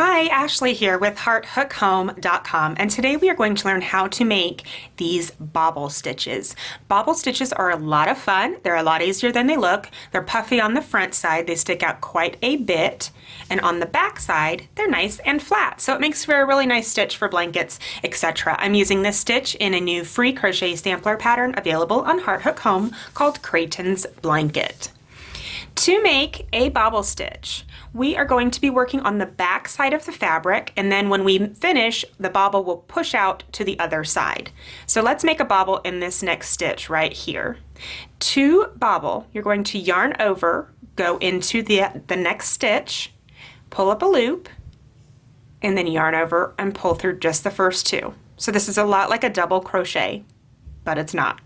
Hi, Ashley here with hearthookhome.com, and today we are going to learn how to make these bobble stitches. Bobble stitches are a lot of fun. They're a lot easier than they look. They're puffy on the front side. They stick out quite a bit, and on the back side, they're nice and flat. So it makes for a really nice stitch for blankets, etc. I'm using this stitch in a new free crochet sampler pattern available on Heart Hook Home called Creighton's Blanket. To make a bobble stitch, we are going to be working on the back side of the fabric, and then when we finish, the bobble will push out to the other side. So let's make a bobble in this next stitch right here. To bobble, you're going to yarn over, go into the next stitch, pull up a loop, and then yarn over and pull through just the first two. So this is a lot like a double crochet, but it's not.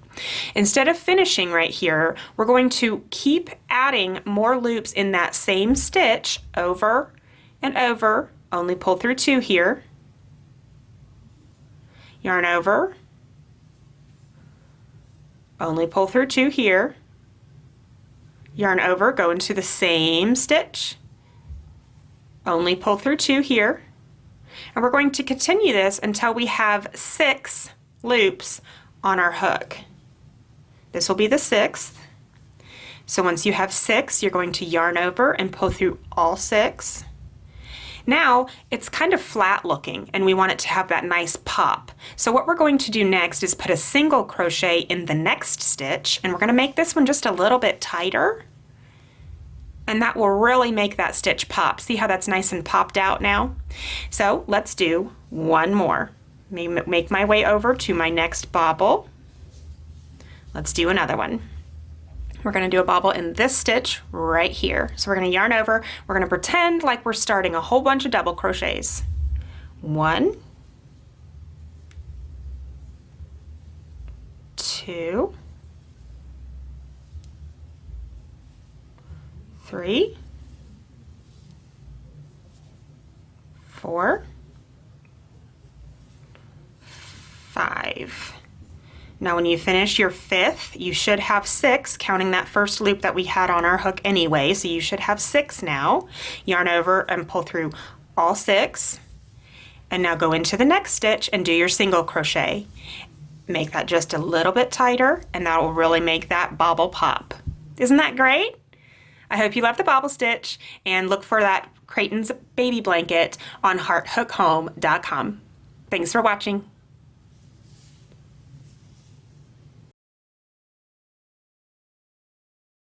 Instead of finishing right here, we're going to keep adding more loops in that same stitch over and over, only pull through two here, yarn over, only pull through two here, yarn over, go into the same stitch, only pull through two here, and we're going to continue this until we have 6 loops on our hook. This will be the 6th. So once you have 6, you're going to yarn over and pull through all 6. Now it's kind of flat looking and we want it to have that nice pop. So what we're going to do next is put a single crochet in the next stitch, and we're going to make this one just a little bit tighter, and that will really make that stitch pop. See how that's nice and popped out now? So let's do one more. Make my way over to my next bobble. Let's do another one. We're going to do a bobble in this stitch right here. So we're going to yarn over. We're going to pretend like we're starting a whole bunch of double crochets. 1, 2, 3, 4, 5. Now when you finish your 5th, you should have 6, counting that first loop that we had on our hook anyway, so you should have 6 now. Yarn over and pull through all 6, and now go into the next stitch and do your single crochet. Make that just a little bit tighter, and that will really make that bobble pop. Isn't that great? I hope you love the bobble stitch, and look for that Creighton's baby blanket on hearthookhome.com. Thanks for watching.